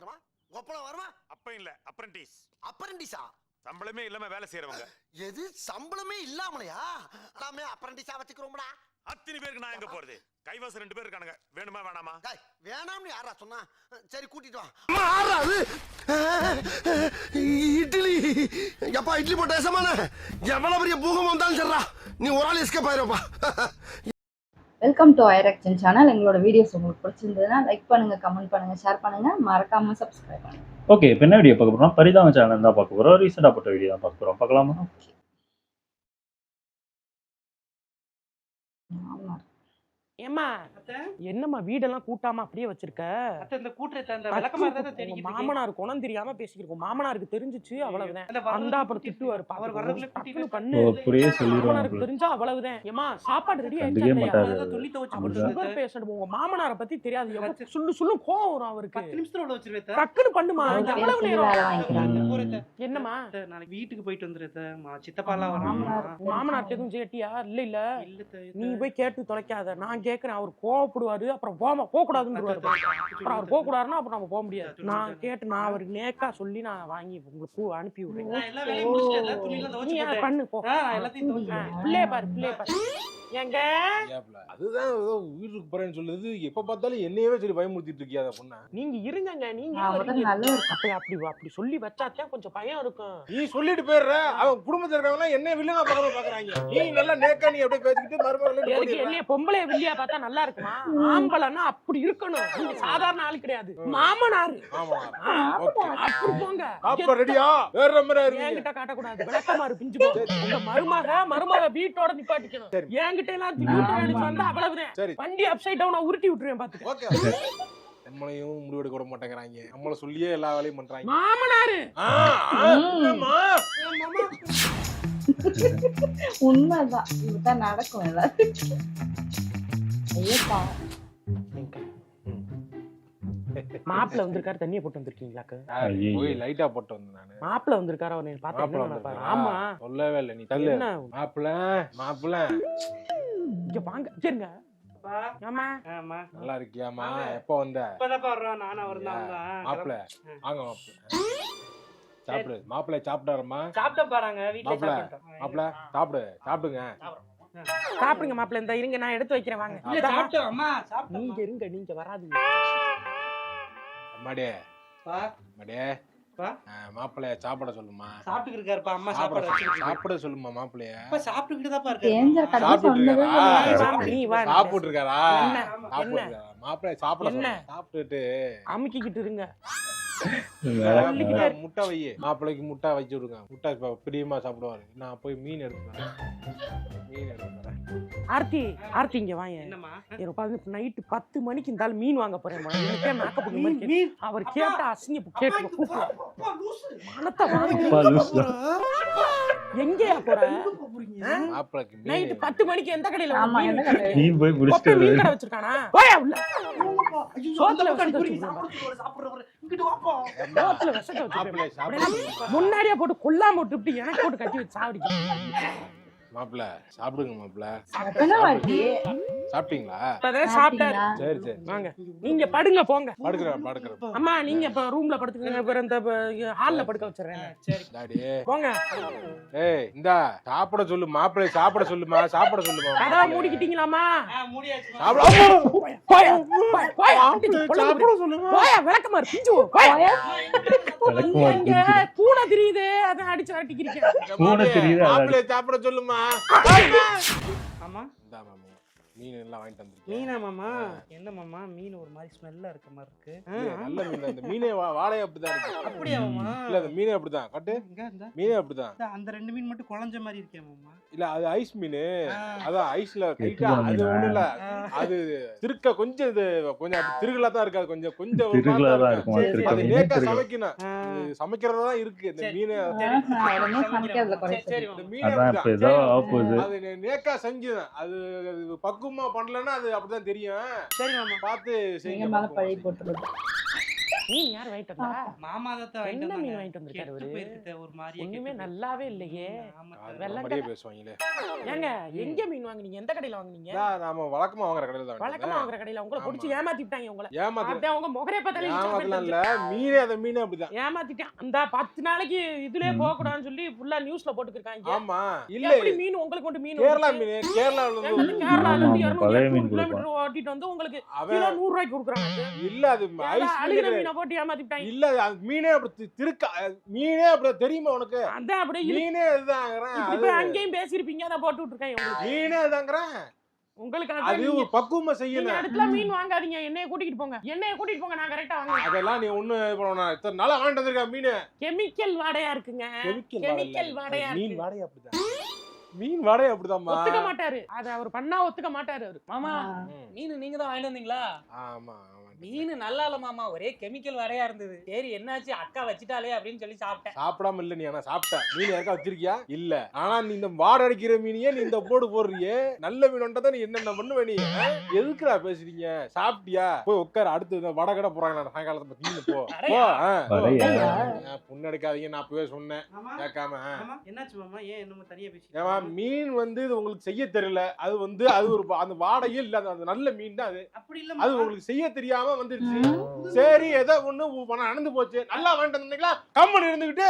வாங்குறவா ஒப்பளம் வருமா? அப்ப இல்ல அப்ரண்டிஸ். அப்ரண்டிஸா? சம்பளமே இல்லாம வேலை செய்யறவங்க. எது சம்பளமே இல்லாமலையா? நாமே அப்ரண்டிஸா வச்சுக்கிறோம்டா. அத்தனை பேருக்கு நான் எங்க போறது? கைவாசம் 2 பேர் இருக்கானுங்க. வேணுமா வேணாமா? வேணாம்னு யாரா சொன்னா? சரி கூட்டிட்டு வா. ஆறாது இட்லி. எப்பா இட்லி போட்ட ஏசமான எவ்வளவு பெரிய பூகம் வந்தாலும் சரிடா, நீ ஒரு ஆள் எஸ்கேப் ஆயிருப்பா. வெல்கம் டு ஐரக்ஷன் சேனல். எங்களோட வீடியோஸ் உங்களுக்கு பிடிச்சிருந்ததுன்னா லைக் பண்ணுங்க, கமெண்ட் பண்ணுங்க, ஷேர் பண்ணுங்க, மறக்காம சப்ஸ்கிரைப் பண்ணுங்க. ஓகே, இப்போ என்ன வீடியோ பார்க்க போறோம்? பரிதாப சேனல் தான் பார்க்க போறோம். ரீசெண்டாக போட்ட வீடியோ தான் பார்க்க போறோம். பார்க்கலாமா? ஏம்மா என்னம்மா வீடெல்லாம் கூட்டாம அப்படியே வச்சிருக்க? மாமனார் குணம் தெரியாம பேசிக்கிறோம். மாமனாருக்கு தெரிஞ்சிச்சு அவ்வளவுதான். அந்த அப்புறம் திட்டுவாரு. அவர் வர்றதுல டக்குனு பண்ணு. அப்படியே சொல்லிடுவாங்க. மாமனாருக்கு தெரிஞ்சா அவ்வளவுதான். ஏம்மா சாப்பாடு ரெடி கண்டுக்கவே மாட்டாரு. ஆயிடுச்சு. சுகர் பேஷண்ட் உங்க மாமனாரை பத்தி தெரியாது. எவ்வளவு சொல்லு சொல்லு கோவம் வரும் அவருக்கு. 10 நிமிஷத்துல உள்ள வச்சிருவேன். டக்குனு பண்ணுமா. எவ்வளவு நேரம்? என்னம்மா நாளைக்கு வீட்டுக்கு போயிட்டு வந்துருதேன். சித்தப்பாலாம் வராங்க. மாமனாருக்கு எதுவும் சேட்டியா? இல்ல இல்ல நீ போய் கேட்டு தொலைக்காத. நான் கேக்குறேன். அவர் கோவப்படுவாரு. அப்புறம் போக கூடாதுன்னு அப்புறம் அவர் போக கூடாதுன்னா அப்புறம் நம்ம போக முடியாது. நான் கேட்டு நான் அவருக்கு நேக்கா சொல்லி நான் வாங்கி உங்களுக்கு அனுப்பி விடுறேன். பண்ணு போ. பிள்ளைய பாரு. எங்க அதுதான் ஏதோ வீட்டுக்கு போறேன்னு சொல்லுது. எப்ப பார்த்தாலும் என்னையவே சொல்லி பயமுறுத்திட்டு இருக்கியா அந்த பொண்ண? நீங்க இருங்கங்க. நீங்க அப்படி சொல்லி வச்சாத்தான் கொஞ்சம் பயம் இருக்கும். நீ சொல்லிட்டு போயிடுற. அவன் குடும்பத்துல இருக்கவங்க என்ன வில்லங்க பாக்குறாங்க. நீ நல்லா நேக்கா நீ அப்படியே பேசிக்கிட்டு மறுபடியும் என்ன பொம்பளை வில்லியா பார்த்தா நல்லா இருக்குமா? ஆம்பளைன்னா அப்படி இருக்கணும். நீங்க சாதாரண ஆள் கிடையாது. மாமனாரு அப்படி போங்க. அப்ப ரெடியா வேற மாதிரி என்கிட்ட காட்டக்கூடாது. விளக்கமாறு பிஞ்சு உங்க மருமக வீட்டோட நிப்பாட்டிக்கணும். என்கிட்ட எல்லாம் வந்தா அவ்வளவுதான். வண்டி அப்சைட் டவுனா உருட்டி விட்டுருவேன் பாத்துக்க. நம்மளையும் முடிவெடுக்க விட மாட்டேங்கிறாங்க. நம்மள சொல்லியே எல்லா வேலையும் பண்றாங்க. மாமனாரு உண்மைதான், இதுதான் நடக்கும் எல்லாரும். மாப்பிள்ள வந்திருக்காரு. தண்ணியை போட்டு வந்திருக்கீங்களாக்கு? போய் லைட்டா போட்டு வந்தேன் நானு. மாப்பிள்ள வந்திருக்காரு. அவனை பார்த்தா ஆமா சொல்லவே இல்லை. நீ தள்ளு. மாப்பிள்ள இங்க வாங்க. சரிங்க. ஆமா நல்லா இருக்கியாமா? எப்ப வந்த? மாப்பிள்ள வாங்க. சாப்பிடு. மாப்பிள்ள சாப்பிட்டாரம்மா? மாப்பிள்ள சாப்பிடுங்க. சாப்பிடுங்க மாப்பிள்ள. இந்த இருங்க, நான் எடுத்து வைக்கிறேன். வாங்க. நீங்க இருங்க, நீங்க வராதீங்க. மாப்பிள்ளைய சாப்பிட சொல்லுமா? சாப்பிட சொல்லுமா மாப்பிள்ளைய? சாப்பிட்டுக்கிட்டு தான் சாப்பிட்டு இருக்காரா? மாப்பிள்ளைய சாப்பிட்டுட்டு அமுக்கிக்கிட்டு இருங்க. முட்டை வை. மாப்பிள்ளைக்கு முட்டை வச்சு விடுங்க. முட்டை பிரியமா சாப்பிடுவாரு. நான் போய் மீன் எடுத்துக்கிறேன். ஆர்த்தி இங்க வாங்க. நைட்டு 10 மணிக்கு இருந்தாலும் மீன் வாங்க போறேன். அவர் கேட்டா அசிங்க கேட்டு எங்கேயா போற? நைட்டு 10 மணிக்கு எந்த கடையில மீன் கடை வச்சிருக்கானா? முன்னாடியே போட்டு கொல்லாம விட்டு எனக்கு போட்டு கட்டி வச்சு சாப்பிடுங்க. மாப்பிள்ள சாப்பிடுங்க. மாப்பிள்ள சாப்பிட்டீங்களா? சரி சரி வாங்க. நீங்க படுங்க போங்க. படுக்கிறேன். அம்மா நீங்க இப்ப ரூம்ல படுத்துக்கங்க. இந்த ஹால்ல படுக்க வச்சிடுறேன். சரி டாடி போங்க. ஏய் இந்தா சாப்பிட சொல்லு. மாப்பிள்ளை சாப்பிட சொல்லுமா? சாப்பிட சொல்லுமா? கதவை மூடிக்கிட்டீங்களாமா? மூடியாச்சு. விளக்கமாறு பிஞ்சு பூனை தெரியுது. அதை அடிச்சு வரட்டிக்கிறீங்க. மாப்பிள்ளை சாப்பிட சொல்லுமா? ஆமா மீன் எல்லாம் வாங்கிட்டு வந்திருக்கேன். மீனா மாமா? என்ன மாமா மீன் ஒரு மாதிரி ஸ்மெல்லா இருக்க மாதிரி இருக்கு. நல்ல மீன். அந்த மீனே வாழையே அப்படிதான் இருக்கு. அப்படியே மாமா? இல்ல அந்த மீனே அப்படிதான். கட்டு. மீனே அப்படிதான். அந்த 2 மீன் மட்டும் குழஞ்ச மாதிரி இருக்கே மாமா? இல்ல அது ஐஸ் மீன். அதான் ஐஸ்ல கைட்டா. அது ஒண்ணு இல்ல. அது திருக்க கொஞ்சம் திருகலா தான் இருக்கு. கொஞ்சம் அது நேக்கா சமைக்கணும். சமைக்கிறதா தான் இருக்கு இந்த மீன். அது நேக்கா செஞ்சு அது பக்குவமா பண்ணலன்னா அது அப்படிதான் தெரியும். சரி மாமா பார்த்து செய்யுங்க. மீன் யார் வாங்கிட்டு வந்தா? மாமா தான் என்ன மீன் வாங்கிட்டு வந்திருக்காரு அவரு? ஒரு மாதிரி ஒண்ணுமே நல்லாவே இல்லையே. வெள்ளம் மாதிரியே பேசுவாங்களே. ஏங்க எங்க மீன் வாங்குனீங்க? எந்த கடையில வாங்குனீங்க? நாம வழக்கமா வாங்குற கடையில தான் வழக்கமா வாங்குற கடையில. உங்களை பிடிச்சி ஏமாத்தி விட்டாங்க உங்களை. ஏமாத்த அப்படியே அவங்க முகரே பார்த்தாலே ஏமாத்தலாம் இல்ல, மீனே அந்த மீனே அப்படிதான் ஏமாத்திட்டான். அந்த 10 நாளைக்கு இதுலயே போக கூடாதுன்னு சொல்லி ஃபுல்லா நியூஸ்ல போட்டுருக்காங்க. ஆமா. இல்ல எப்படி மீன் உங்களுக்கு கொண்டு மீன் கேரளா மீன், கேரளால இருந்து கேரளால இருந்து ஆமா, பழைய மீன் 200 கிலோமீட்டர் ஓட்டிட்டு வந்து உங்களுக்கு அவன் கிலோ 100 ரூபாய்க்கு கொடுக்குறாங்க. இல்ல அது ஐஸ் அழுகிற மீன் மீனை போட்டு ஏமாத்திட்டாங்க. இல்ல அது மீனே அப்படி திருக்க மீனே அப்படி தெரியுமா உனக்கு? அதான் அப்படியே மீனே இதுதாங்கறேன். இப்படி போய் அங்கேயும் பேசிருப்பீங்க. அத போட்டு விட்டுருக்காங்க உங்களுக்கு. மீனே இதுதாங்கறேன். உங்களுக்கு அது ஒரு பக்குவமா நீங்க செய்யணும். இடத்துல மீன் வாங்காதீங்க. என்னைய கூட்டிட்டு போங்க. என்னைய கூட்டிட்டு போங்க. நான் கரெக்டா வாங்குறேன். அதெல்லாம் நீ ஒண்ணு பண்ணணும். இத்தனை நாளா வாங்கிட்டு வந்திருக்க மீன் கெமிக்கல் வாடையா இருக்குங்க. கெமிக்கல் வாடையா மீன் இருக்கு. வாடை அப்படிதான். மீன் வாடை அப்படிதான்மா. ஒத்துக்க மாட்டாரு. அத அவர் பண்ணா ஒத்துக்க மாட்டாரு அவரு. மாமா மீன் நீங்க தான் வாங்கிட்டு வந்தீங்களா? ஆமா ஆமா. மீன் நல்லா இல்ல மாமா, ஒரே கெமிக்கல் வரையா இருந்தது. சரி என்னாச்சு அக்கா வச்சிட்டாலே அப்படின்னு சொல்லி சாப்பிட்டேன். சாப்பிடாம இல்ல நீ, ஆனா சாப்பிட்ட மீன் யாருக்கா வச்சிருக்கியா? இல்ல. ஆனா நீ இந்த வாடை அடிக்கிற மீனையே நீ இந்த போடு போடுறியே, நல்ல மீன் வந்தா நீ என்னென்ன பண்ணுவ நீ? எதுக்குடா பேசுறீங்க? சாப்பிட்டியா? போய் உட்காரு. அடுத்து இந்த வடை கடை போறாங்க சாயங்காலத்தை பத்தி போ போ. புண்ணு எடுக்காதீங்க, நான் அப்பவே சொன்னேன் கேட்காம. என்னாச்சு மாமா, ஏன் என்னமோ தனியா பேசி? ஏமா மீன் வந்து இது உங்களுக்கு செய்ய தெரியல. அது வந்து அது ஒரு அந்த வாடையே இல்ல, அது நல்ல மீன் தான். அது அப்படி இல்ல அது உங்களுக்கு செய்ய தெரியாம வந்துருச்சு. சரி ஏதோ ஒண்ணு நடந்து போச்சு. நல்லா வாங்கிட்டு வந்தீங்களா? கம்மன் இருந்துகிட்டு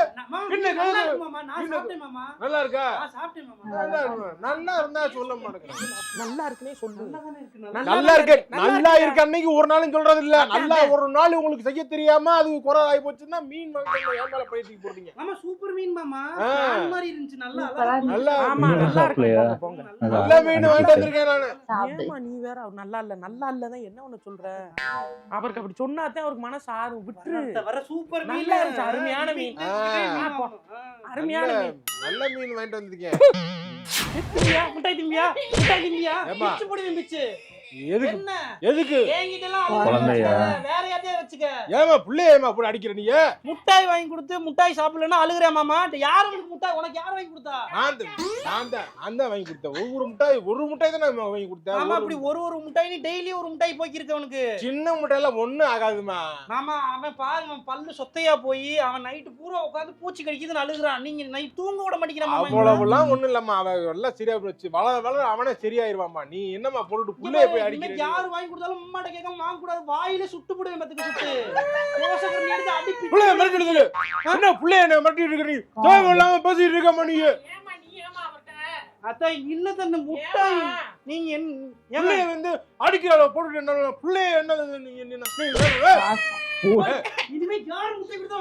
நல்லா இருக்கா? நல்லா இருந்தா சொல்ல மாட்டேங்கிறேன். நல்லா இருக்குனே சொல்லு. நல்லா இருக்கு. நல்லா இருக்கு அன்னைக்கு ஒரு நாளும் சொல்றது இல்ல. நல்லா ஒரு நாள் உங்களுக்கு செய்ய தெரியாம அது குறை ஆகி போச்சுன்னா மீன் வாங்கிட்டு ஏமால பயிற்சி போடுறீங்க. மாமா சூப்பர் மீன் மாமா, அந்த மாதிரி இருந்துச்சு. நல்லா நல்லா ஆமா நல்லா இருக்கு. போங்க. நல்ல மீன் வாங்கிட்டு வந்திருக்கேன் நானு. ஏமா நீ வேற அவர் நல்லா இல்ல நல்லா இல்லதான் என்ன ஒண்ணு சொல்ற? அவருக்கு அப்படி சொன்னாதான் அவருக்கு மனசு ஆறும். விட்டுரு. வர சூப்பர் மீன் நல்லா இருந்துச்சு. அருமையான மீன். அருமையான மீன். நல்ல மீன் வாங்கிட்டு வந்திருக்கேன். முட்டாய் திம்பியா? முட்டாய் திம்பியா? ஏமா பிச்சு போடு பிச்சு. எதுக்கு என்ன எதுக்கு ஏங்கிட்டலாம் குழந்தையா? வேற யாரையா வச்சுக்க. ஏமா புள்ளைய ஏமா போய் அடிக்கிற நீ? முட்டாய் வாங்கி கொடுத்து முட்டாய் சாப்பிடலன்னா அழுகுறேன் மாமா. யாரு உனக்கு முட்டாய்? உனக்கு யார் வாங்கி கொடுத்தா? நான் தான் வாங்கி கொடுத்தேன். ஒரு முட்டாய் தான் நான் வாங்கி கொடுத்தேன். மாமா அப்படி ஒரு முட்டாய் நீ டெய்லி ஒரு முட்டாய் போக்கிருக்க அவனுக்கு. சின்ன முட்டையெல்லாம் ஒண்ணும் ஆகாதுமா. மாமா அவன் பாருங்க பல்லு சொத்தையா போய் அவன் நைட்டு பூரா உட்காந்து பூச்சி கடிக்குதுன்னு அழுகுறான். நீங்க நைட் தூங்க விட மாட்டேங்கிறான். அவ்வளவுலாம் ஒண்ணும் இல்லம்மா. அவன் எல்லாம் சரியா போச்சு. வளர அவனே சரியாயிருவாமா. நீ என்னம்மா போட்டு புள்ளைய போய் அடிக்கிற? யாரு வாங்கி கொடுத்தாலும் அம்மாட்ட கேட்காம வாங்க கூடாது. வாயில சுட்டு போடுவேன். பத்துக்கு சுட்டு ரோசகரன் எடுத்து அடி புள்ளைய மிரட்டிடுது. என்ன புள்ளைய என்ன மிரட்டிட்டு இருக்க நீ? தேவையில்லாம பேசிட்டு இருக்கமா நீ? ஏமா நீ ஏமா அவர்ட்ட? அதான் இல்ல தந்த முட்டாய் நீங்க புள்ளைய வந்து அடிக்கிற போட்டுட்டு என்ன புள்ளைய என்ன இனிமே யாரு முட்டை கொடுத்தா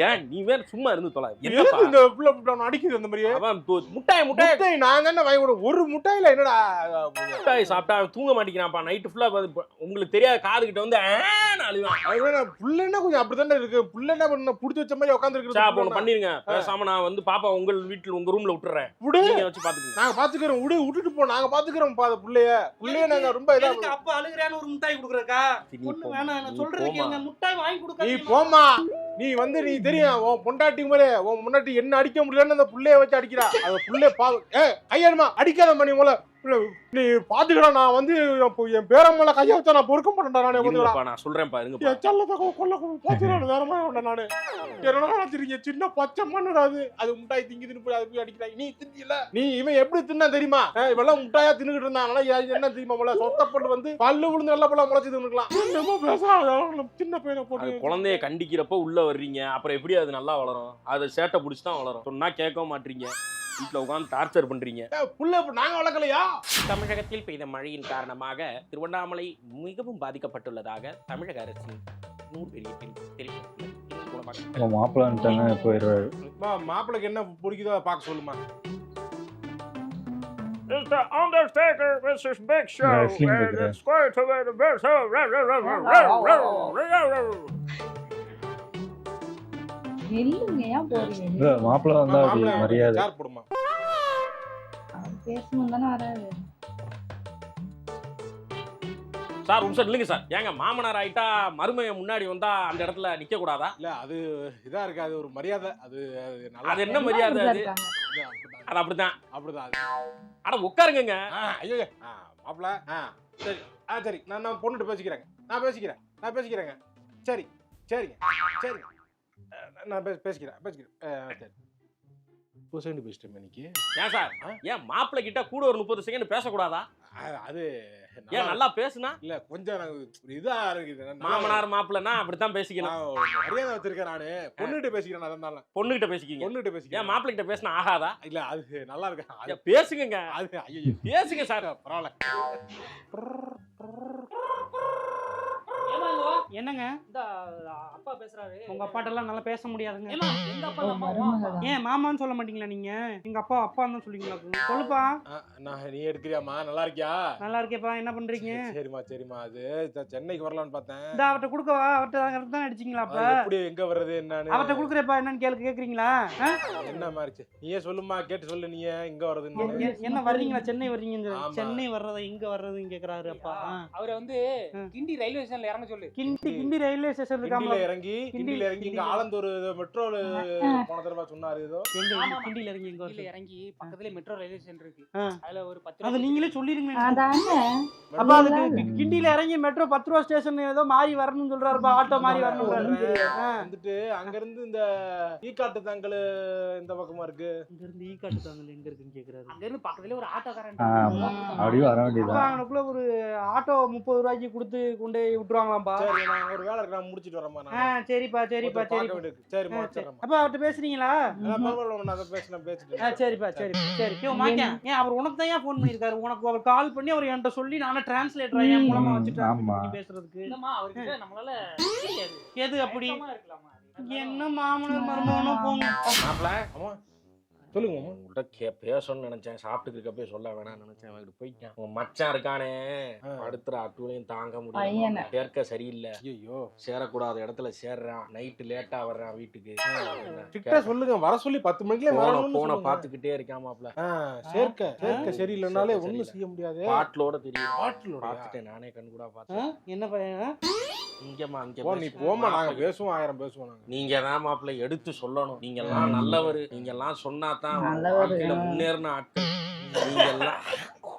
ஏன் நீ வேற சும்மா இருந்து தொலை. இந்த புள்ள அடிக்குது அந்த மாதிரி. அவன் முட்டாய் நான் தானே வாங்கி கொடுக்க. ஒரு முட்டாயில என்னடா முட்டாய் சாப்பிட்டா தூங்க மாட்டேங்கிறான்ப்பா. நைட்டு ஃபுல்லா உங்களுக்கு தெரியாத காது கிட்ட வந்து அழுவான். புள்ளன்னா கொஞ்சம் அப்படித்தானே இருக்கு. புள்ள என்ன பண்ண புடிச்சு வச்ச மாதிரி உட்கார்ந்து இருக்கு. பண்ணிருங்க. பேசாம நான் வந்து பாப்பா உங்க வீட்டுல உங்க ரூம்ல விட்டுறேன். நீங்க வச்சு பாத்துக்கங்க. நாங்க பாத்துக்கிறோம். விட்டுட்டு போ. நாங்க பாத்துக்கிறோம். புள்ளைய நாங்க ரொம்ப இதா அப்ப அழுகுறான்னு ஒரு முட்டாய் குடுக்குறக்கா? ஒண்ணு வேணாம். நான் சொல்றது கேளுங்க. முட்டாய் வாங்கி கொடுக்க. நீ போமா. நீ வந்து நீ தெரியும் உன் பொண்டாட்டி முறை உன் முன்னாடி என்ன அடிக்க முடியலன்னு அந்த புள்ளைய வச்சு அடிக்கிறா. அந்த புள்ளைய கையாடுமா அடிக்காத மணி மூல நீ பாத்துக்கடா. நான் வந்து என் பேரம்மால கைய வச்சா நான் பொறுக்க மாட்டேன்டா. நான் சொல்றேன் பாருங்க. சின்ன பச்சை மண்ணுடாது. அது முட்டாய் திங்குதுன்னு போய் அது போய் அடிக்கிறாங்க. நீ திங்கல. நீ இவன் எப்படி தின்னா தெரியுமா? இவெல்லாம் முட்டாயா தின்னுகிட்டு இருந்தான். என்ன தெரியுமா? சொத்தப்பட்டு வந்து பல்லு விழுந்து நல்லா போல முளைச்சு தின்னுக்கலாம். சின்ன பையனை போட்டு குழந்தைய கண்டிக்கிறப்ப உள்ள வர்றீங்க. அப்புறம் எப்படி அது நல்லா வளரும்? அதை சேட்டை பிடிச்சுதான் வளரும். சொன்னா கேட்க மாட்டீங்க. வீட்டுல உட்காந்து டார்ச்சர் பண்றீங்க. புள்ள நாங்க வளர்க்கலையா? தமிழகத்தில் பெய்த மழையின் காரணமாக திருவண்ணாமலை மிகவும் பாதிக்கப்பட்டுள்ளதாக தமிழக அரசின் நூல் வெளியீட்டில் தெரிவித்துள்ளது. மாப்பிள்ளான்ட்டாங்க போயிடுறாரு. மாப்பிளைக்கு என்ன பிடிக்குதோ பார்க்க சொல்லுமா. It's the Undertaker versus Big Show. Wrestling And it's going to be the best. இல்லையா போறீங்க? மாப்பிள்ள வந்தா அது மரியாதை. சார் போடுமா. பேசணும் தானே வராது. சார் ஒரு நிமிஷம் இல்லைங்க சார். ஏங்க மாமனார் ஆயிட்டா மருமைய முன்னாடி வந்தா அந்த இடத்துல நிக்க கூடாதா? இல்ல அது இதா இருக்கு. அது ஒரு மரியாதை. அது அது என்ன மரியாதை? அது அப்படிதான். அப்படிதான். அட உட்காருங்க. ஐயோ மாப்பிள்ள சரி சரி நான் பொண்ணுகிட்ட பேசிக்கிறேங்க. நான் பேசிக்கிறேங்க. சரி சரிங்க சரிங்க. நான் பேசிக்கிறேன். சரி 30 செகண்ட் பேசிட்டேன் இன்னைக்கு. ஏன் சார் ஏன் மாப்பிள்ளை கிட்ட கூட ஒரு 30 செகண்ட் பேசக்கூடாதா? அது ஏன் நல்லா பேசுனா? இல்ல கொஞ்சம் இதா இருக்குது. மாமனார் மாப்பிள்ளைனா அப்படித்தான் பேசிக்கலாம். மரியாதை வச்சிருக்கேன் நானு. பொண்ணுகிட்ட பேசிக்கிறேன். அதனால பொண்ணுகிட்ட பேசிக்கிங்க. ஏன் மாப்பிள்ளை கிட்ட பேசினா ஆகாதா? இல்ல அது நல்லா இருக்கு. பேசுங்க. அது ஐயோ பேசுங்க சார். பரவாயில்ல. என்னங்க இந்த அப்பா பேசுறாரு. உங்க அப்பாட்டெல்லாம் நல்லா பேச முடியாதுங்க. எங்க அப்பா ஓ, மருமகதான். ஏன் மாமான்னு சொல்ல மாட்டீங்களா நீங்க? எங்க அப்பா அப்பான்னு தான் சொல்லுவீங்களா? சொல்லுப்பா. நீ எடுக்கிறியாமா? நல்லா இருக்கியா? நல்லா இருக்கேப்பா. என்ன பண்றீங்க? சரிம்மா. அது சென்னைக்கு வரலான்னு பார்த்தேன். இந்த அவர்கிட்ட கொடுக்கவா? அவர்கிட்ட தான் அடிச்சிங்களா? அப்ப எப்படி எங்க வர்றது என்னன்னு அவர்கிட்ட கொடுக்குறப்பா என்னன்னு கேக்குறீங்களா? என்ன மாதிரி நீயே சொல்லுமா, கேட்டு சொல்லு. நீ எங்க வர்றதுன்னு என்ன வர்றீங்களா? சென்னை வர்றீங்க. ஆமா. சென்னை வர்றதா இங்க வர்றதுன்னு கேக்குறாரு அப்பா. அவரை வந்து கிண்டி ரயில்வே ஸ்டேஷன்ல இறங்க சொல்லு. கிண்டி ரயில்வே ஸ்டேஷன் இருக்காமல. கிண்டில இறங்கி இங்க ஆலந்தூர் மெட்ரோல போன தடவை சொன்னாரு. ஏதோ எங்க கிண்டில இறங்கி எங்க கீழ இறங்கி பக்கத்துலயே மெட்ரோ ரயில்வே ஸ்டேஷன் இருக்கு. ஆ. அதுல ஒரு 10 அது நீங்களே சொல்லிருங்க. அதானே அப்ப அதுக்கு கிண்டில இறங்கி மெட்ரோ 10 ரூபா ஸ்டேஷன் ஏதோ மாறி வரணும்னு சொல்றாருப்பா. ஆட்டோ மாறி வரணும்ன்றாரு. வந்துட்டு அங்க இருந்து இந்த ஈக்காட்டு தாங்கல் இந்த பக்கமா இருக்கு. இங்க இருந்து ஈக்காட்டு தாங்கல் எங்க இருக்குன்னு கேக்குறாரு. அங்க இருந்து பக்கத்துலயே ஒரு ஆட்டோக்காரன். அப்படியே வர வேண்டியதான். அவனுக்குள்ள ஒரு ஆட்டோ 30 ரூபாய்க்கு கொடுத்து கொண்டு விட்டுருவாங்களாம்பா. சரி நான் ஒரு வேலை இருக்கு, நான் முடிச்சிட்டு வரேம்மா. சரிப்பா. சரிம்மா வச்சிடுறேன். அப்ப அவர்கிட்ட பேசுறீங்களா? பரவாயில்ல, நான் பேசிட்டேன். சரிப்பா. சரி. ஏன் அவர் உனக்கு தான் ஃபோன் பண்ணிருக்காரு. உனக்கு அவர் கால் பண்ணி அவர் என்கிட்ட சொல்லி நானே டிரான்ஸ்லேட்டர் என் மூலமா வச்சு translate பேசுறதுக்கு. இல்லம்மா அவர்கிட்ட நம்மளால முடியாது. எது அப்படி இருக்கலாமா? என்ன மாமனார் மருமகனோ போங்க. மாப்பிள்ள ஆமா சொல்லுங்க. உங்கள்கிட்ட பேசணும்னு நினைச்சேன். சாப்பிட்டு இருக்கப்பே சொல்ல வேணாம்னு நினைச்சேன். அவன்கிட்ட போயிட்டேன். உன் மச்சான் இருக்கானே, அடுத்த அட்டுவலையும் தாங்க முடியல. சேர்க்க சரியில்லை. ஐயோ சேரக்கூடாத இடத்துல சேர்றான். நைட்டு லேட்டா வர்றான் வீட்டுக்கு. கிட்ட சொல்லுங்க, வர சொல்லி 10 மணிக்கே போன பாத்துக்கிட்டே இருக்கான் மாப்ள. சேர்க்க சரியில்லைனாலே ஒண்ணும் செய்ய முடியாது. பாட்டிலோட தெரியும். பாத்துட்டேன் நானே கண் கூட பார்த்தேன். என்ன பையன்? இங்கம்மா அங்க நீ போமா, நாங்க பேசுவோம், 1000 பேசுவோம். நீங்க தான் மாப்பிள்ள எடுத்து சொல்லணும். நீங்க எல்லாம் நல்லவரு. நீங்க எல்லாம் சொன்னா முன்னேறின ஆட்கள். நீங்க எல்லாம்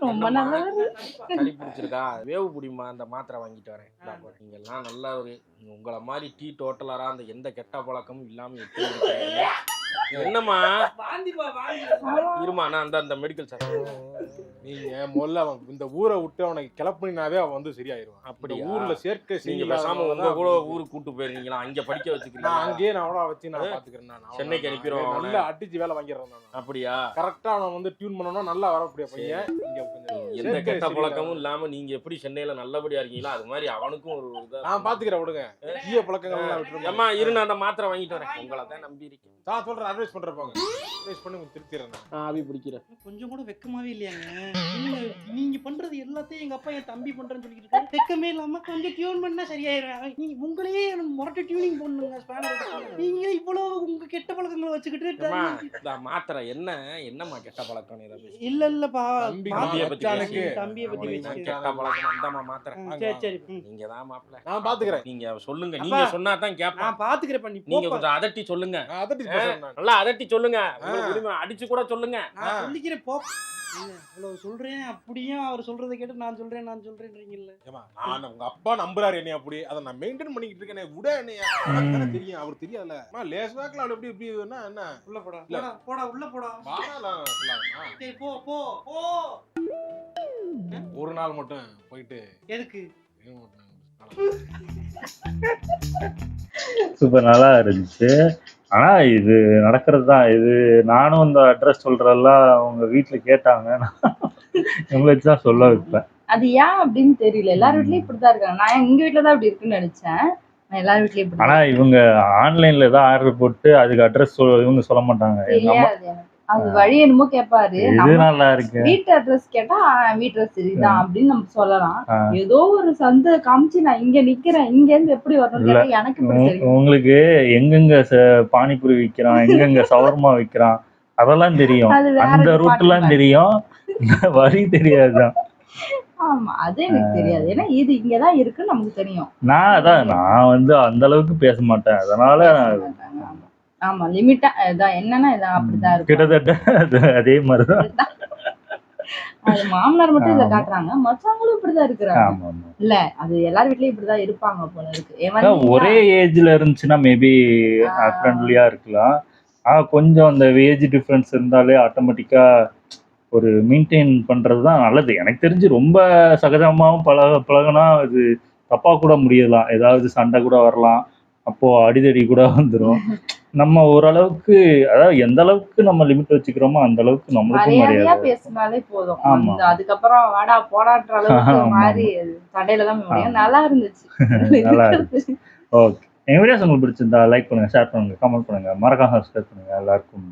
ரொம்ப நல்லது. சளி பிடிச்சிருக்கா? வேவு புடிமா, அந்த மாத்திரை வாங்கிட்டு வரேன். நீங்க எல்லாம் நல்லவரு. உங்களை மாதிரி டீ டோட்டலரா அந்த எந்த கெட்ட பழக்கமும் இல்லாம எப்படி இருக்கீங்க? என்னம்மா இருமா, நான் அந்த மெடிக்கல் சார். நீங்க முதல்ல இந்த ஊரை விட்டு அவனுக்கு கிளப்பினாவே அவன் வந்து சரியாயிருவான். அப்படி ஊர்ல சேர்க்க நீங்க பேசாம உங்க கூட ஊருக்கு கூட்டு போயிருக்கீங்களா? அங்க படிக்க வச்சுக்கிறீங்க. அங்கேயே நான் அவ்வளோ வச்சு நான் பாத்துக்கிறேன். சென்னைக்கு அனுப்பிடுவோம். நல்லா அடிச்சு வேலை வாங்கிடுறேன் நான். அப்படியா? கரெக்டா அவன் வந்து டியூன் பண்ணோம்னா நல்லா வரக்கூடிய பையன். எந்த கெட்ட பழக்கமும் இல்லாம நீங்க எப்படி சென்னையில நல்லபடியா இருக்கீங்களா அது மாதிரி அவனுக்கும் ஒரு நான் பாத்துக்கிறேன். விடுங்க, தீய பழக்கங்கள் எல்லாம் விட்டுருங்க. அம்மா இரு, நான் அந்த மாத்திரை வாங்கிட்டு வரேன். உங்களை தான் நம்பி இருக்கேன். நான் சொல்றேன், அட்வைஸ் பண்றப்பாங்க. அட்வைஸ் பண்ணி திருத்திடுறேன். ஆவி பிடிக்கிறேன். கொஞ்சம் கூட வெக்கமாவே இல்லையாங்க? நீங்க பண்றது எல்லாத்தையும் எங்க அப்பா என் தம்பி பண்றேன்னு சொல்லிட்டு இருக்காரு. வெக்கமே இல்லாம கொஞ்சம் டியூன் பண்ணா சரியாயிரும். நீங்க உங்களையே எனக்கு முரட்டு டியூனிங் பண்ணுங்க. நீங்க இவ்வளவு உங்க கெட்ட பழக்கங்களை வச்சுக்கிட்டு மாத்திரை என்னம்மா கெட்ட பழக்கம்? இல்லப்பா, தம்பியை பத்தி கெட்ட பழக்கம் மாத்திரை. சரி நீங்க தான் மாப்பிள்ள. நான் பாத்துக்கிறேன். நீங்க சொல்லுங்க. நீங்க சொன்னா தான் கேட்பேன். நான் பாத்துக்கிறேன். நீங்க கொஞ்சம் அதட்டி சொல்லுங்க. நல்லா அதட்டி சொல்லுங்க. அடிச்சு கூட சொல்லுங்க. நான் சொல்லிக்கிறேன். போ அவ்வளவு சொல்றேன். அப்படியும் அவர் சொல்றதை கேட்டு நான் சொல்றேன்றீங்கல்ல. நான் உங்க அப்பா நம்புறாரு என்னைய. அப்படி அதை நான் மெயின்டைன் பண்ணிக்கிட்டு இருக்கேன். விட என்னைய தெரியும், அவர் தெரியாதுல. லேசாக்கலாம் எப்படி எப்படி என்ன உள்ள போடா உள்ள போடா. சரி போ. ஒரு நாள் மட்டும் போயிட்டு எதுக்கு? சூப்பர், நல்லா இருந்துச்சு. ஆனா இது நடக்கிறது தான். இது நானும் இந்த அட்ரஸ் சொல்றதெல்லாம் அவங்க வீட்டுல கேட்டாங்க. உங்களை வச்சுதான் சொல்ல வைப்பேன். அது ஏன் அப்படின்னு தெரியல. எல்லார் வீட்லயும் இப்படிதான் இருக்காங்க. நான் எங்க வீட்டுலதான் அப்படி இருக்குன்னு நினைச்சேன். நான் எல்லார் வீட்லயும் இப்படி. ஆனா இவங்க ஆன்லைன்ல ஏதாவது ஆர்டர் போட்டு அதுக்கு அட்ரஸ் இவங்க சொல்ல மாட்டாங்க. தெரியாது எனக்கு. அது வழி என்னமோ கேட்பாரு. நல்லா இருக்கு. வீட்டு அட்ரஸ் கேட்டா வீட்டு அட்ரஸ் இதுதான் அப்படின்னு நம்ம சொல்லலாம். ஏதோ ஒரு சந்தை காமிச்சு நான் இங்க நிக்கிறேன், இங்க இருந்து எப்படி வரணும் எனக்கு உங்களுக்கு எங்கெங்க பானிபூரி விக்கிறான், எங்கெங்க சவர்மா விக்கிறான் அதெல்லாம் தெரியும். அந்த ரூட் எல்லாம் தெரியும், வழி தெரியாதுதான். ஆமா, அது எனக்கு தெரியாது. ஏன்னா இது இங்கதான் இருக்குன்னு நமக்கு தெரியும். நான் வந்து அந்த அளவுக்கு பேச மாட்டேன். அதனால ஆமா, லிமிட்டா இதான் என்னன்னா இதான் அப்படிதான் இருக்கு. கிட்டத்தட்ட அதே மாதிரிதான். அது மாமனார் மட்டும் இதை காட்டுறாங்க, மற்றவங்களும் இப்படிதான் இருக்கிறாங்க. ஆமா ஆமா. இல்ல அது எல்லார் வீட்லயும் இப்படிதான் இருப்பாங்க போல இருக்கு. ஒரே ஏஜ்ல இருந்துச்சுன்னா மேபி ஃப்ரெண்ட்லியா இருக்கலாம். கொஞ்சம் அந்த ஏஜ் டிஃபரன்ஸ் இருந்தாலே ஆட்டோமேட்டிக்கா ஒரு மெயின்டைன் பண்றது தான் நல்லது. எனக்கு தெரிஞ்சு ரொம்ப சகஜமாவும் பழகுனா இது தப்பா கூட முடியலாம். ஏதாவது சண்டை கூட வரலாம். அப்போ அடிதடி கூட வந்துடும். நம்ம ஓரளவுக்கு அதாவது எந்த அளவுக்கு நம்ம லிமிட் வச்சுக்கிறோமோ அந்த அளவுக்கு நம்மளுக்கும் மரியாதையா மரியாதை. பேசினாலே போதும். ஆமா. அதுக்கப்புறம் வாடா போடான்ற அளவுக்கு ஆமா. மாறி சண்டையில தான் முடியும். நல்லா இருந்துச்சு. நல்லா இருக்கு. ஓகே. எங்க வீடியோஸ் உங்களுக்கு பிடிச்சிருந்தா லைக் பண்ணுங்க, ஷேர் பண்ணுங்க, கமெண்ட் பண்ணுங்க, மறக்காம சப்ஸ்கிரைப் பண்ணுங்க. எல்லாருக்கும்